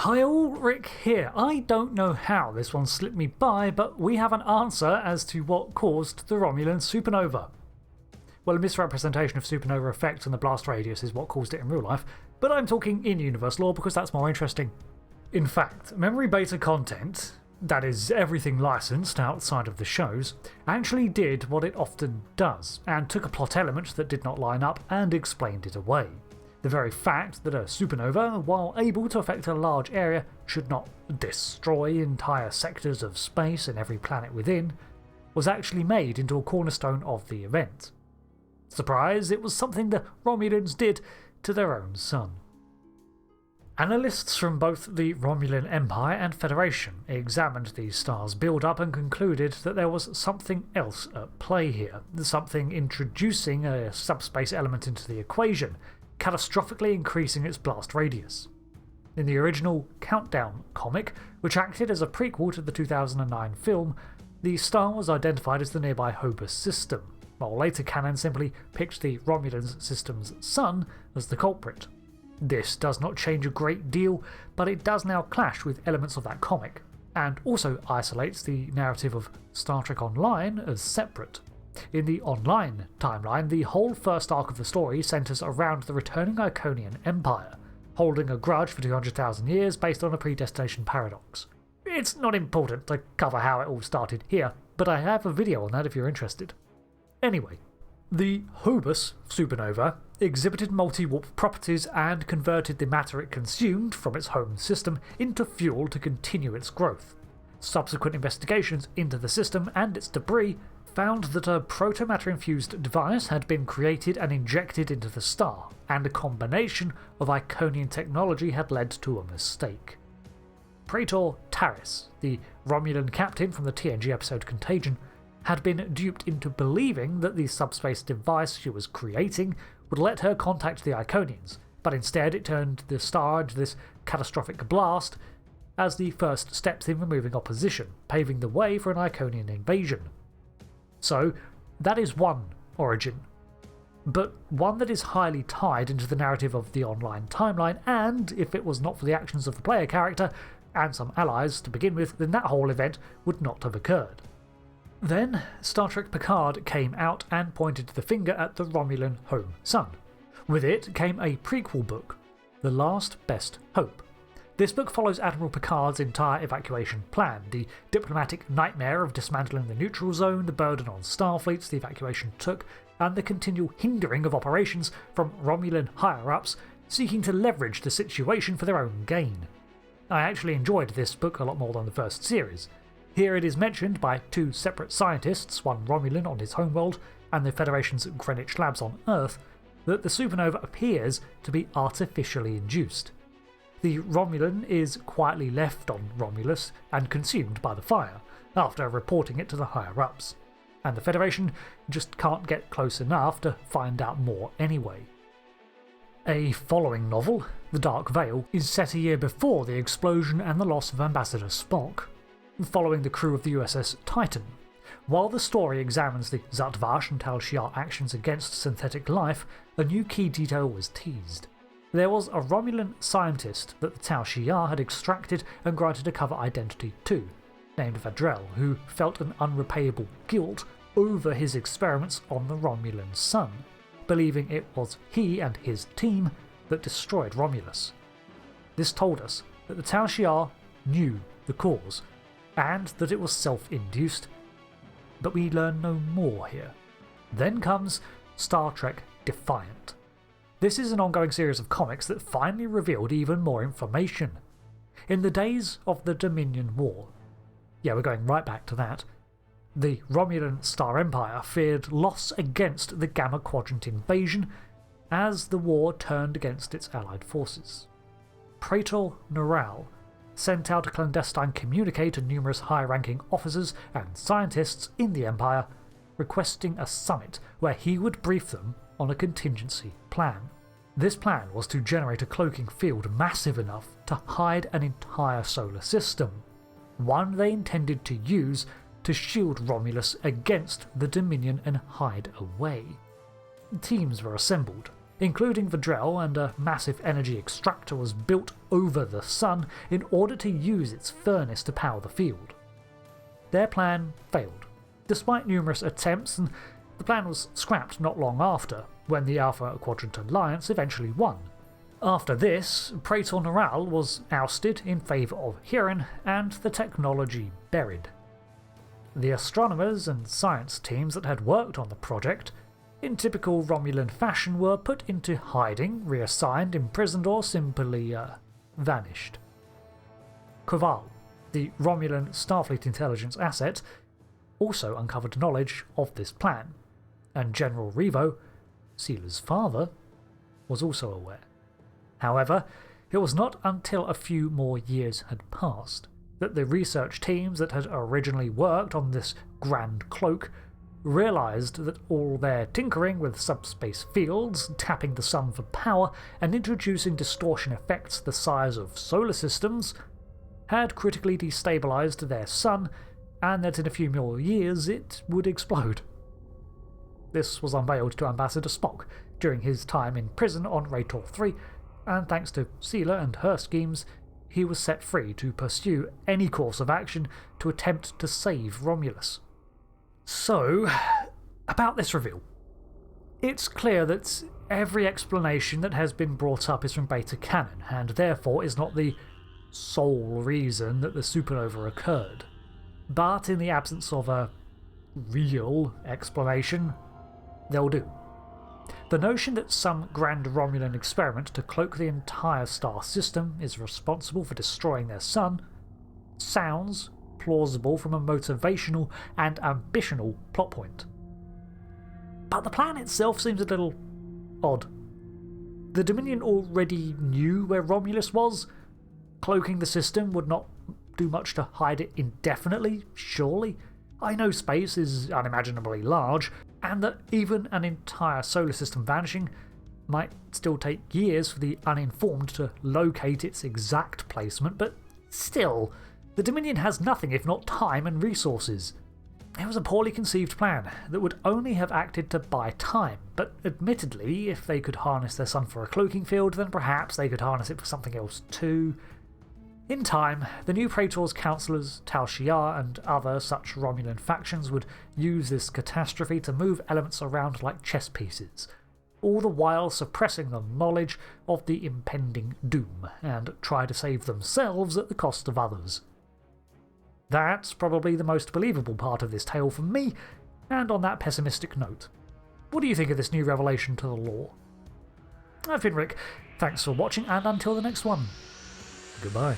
Hi all, Rick here. I don't know how this one slipped me by, but we have an answer as to what caused the Romulan supernova. Well, a misrepresentation of supernova effect and the blast radius is what caused it in real life, but I'm talking in universe lore because that's more interesting. In fact, memory beta content, that is everything licensed outside of the shows, actually did what it often does, and took a plot element that did not line up and explained it away. The very fact that a supernova, while able to affect a large area, should not destroy entire sectors of space and every planet within, was actually made into a cornerstone of the event. Surprise, it was something the Romulans did to their own sun. Analysts from both the Romulan Empire and Federation examined the star's build-up and concluded that there was something else at play here, something introducing a subspace element into the equation, catastrophically increasing its blast radius. In the original Countdown comic, which acted as a prequel to the 2009 film, the star was identified as the nearby Hobus system, while later canon simply picked the Romulan system's sun as the culprit. This does not change a great deal, but it does now clash with elements of that comic, and also isolates the narrative of Star Trek Online as separate. In the online timeline, the whole first arc of the story centres around the returning Iconian Empire, holding a grudge for 200,000 years based on a predestination paradox. It's not important to cover how it all started here, but I have a video on that if you're interested. Anyway, the Hobus supernova exhibited multi-warp properties and converted the matter it consumed from its home system into fuel to continue its growth. Subsequent investigations into the system and its debris found that a protomatter-infused device had been created and injected into the star, and a combination of Iconian technology had led to a mistake. Praetor Taris, the Romulan captain from the TNG episode Contagion, had been duped into believing that the subspace device she was creating would let her contact the Iconians, but instead it turned the star into this catastrophic blast as the first steps in removing opposition, paving the way for an Iconian invasion. So, that is one origin, but one that is highly tied into the narrative of the online timeline, and if it was not for the actions of the player character and some allies to begin with, then that whole event would not have occurred. Then, Star Trek Picard came out and pointed the finger at the Romulan home sun. With it came a prequel book, The Last Best Hope. This book follows Admiral Picard's entire evacuation plan, the diplomatic nightmare of dismantling the neutral zone, the burden on Starfleet the evacuation took, and the continual hindering of operations from Romulan higher-ups seeking to leverage the situation for their own gain. I actually enjoyed this book a lot more than the first series. Here it is mentioned by two separate scientists, one Romulan on his homeworld and the Federation's Greenwich labs on Earth, that the supernova appears to be artificially induced. The Romulan is quietly left on Romulus and consumed by the fire, after reporting it to the higher-ups, and the Federation just can't get close enough to find out more anyway. A following novel, The Dark Veil, is set a year before the explosion and the loss of Ambassador Spock, following the crew of the USS Titan. While the story examines the Zhat-Vash and Tal Shiar actions against synthetic life, a new key detail was teased. There was a Romulan scientist that the Tal Shiar had extracted and granted a cover identity to, named Vadrel, who felt an unrepayable guilt over his experiments on the Romulan sun, believing it was he and his team that destroyed Romulus. This told us that the Tal Shiar knew the cause, and that it was self-induced, but we learn no more here. Then comes Star Trek Defiant. This is an ongoing series of comics that finally revealed even more information. In the days of the Dominion War, yeah, we're going right back to that, the Romulan Star Empire feared loss against the Gamma Quadrant invasion as the war turned against its allied forces. Praetor Noral sent out a clandestine communique to numerous high-ranking officers and scientists in the Empire, requesting a summit where he would brief them on a contingency plan. This plan was to generate a cloaking field massive enough to hide an entire solar system, one they intended to use to shield Romulus against the Dominion and hide away. Teams were assembled, including the Drell, and a massive energy extractor was built over the sun in order to use its furnace to power the field. Their plan failed, despite numerous attempts, and the plan was scrapped not long after, when the Alpha Quadrant Alliance eventually won. After this, Praetor Noral was ousted in favour of Huron and the technology buried. The astronomers and science teams that had worked on the project, in typical Romulan fashion, were put into hiding, reassigned, imprisoned, or simply vanished. Koval, the Romulan Starfleet intelligence asset, also uncovered knowledge of this plan, and General Revo, Seela's father, was also aware. However, it was not until a few more years had passed that the research teams that had originally worked on this grand cloak realised that all their tinkering with subspace fields, tapping the sun for power, and introducing distortion effects the size of solar systems had critically destabilised their sun, and that in a few more years it would explode. This was unveiled to Ambassador Spock during his time in prison on Raytor 3, and thanks to Seela and her schemes, he was set free to pursue any course of action to attempt to save Romulus. So, about this reveal. It's clear that every explanation that has been brought up is from beta canon, and therefore is not the sole reason that the supernova occurred. But in the absence of a real explanation, they'll do. The notion that some grand Romulan experiment to cloak the entire star system is responsible for destroying their sun sounds plausible from a motivational and ambitional plot point. But the plan itself seems a little odd. The Dominion already knew where Romulus was. Cloaking the system would not do much to hide it indefinitely, surely. I know space is unimaginably large, and that even an entire solar system vanishing might still take years for the uninformed to locate its exact placement, but still, the Dominion has nothing if not time and resources. It was a poorly conceived plan that would only have acted to buy time, but admittedly, if they could harness their sun for a cloaking field, then perhaps they could harness it for something else too. In time, the new Praetor's councillors, Tal Shiar, and other such Romulan factions would use this catastrophe to move elements around like chess pieces, all the while suppressing the knowledge of the impending doom, and try to save themselves at the cost of others. That's probably the most believable part of this tale for me, and on that pessimistic note, what do you think of this new revelation to the lore? I've been Rick, thanks for watching, and until the next one, goodbye.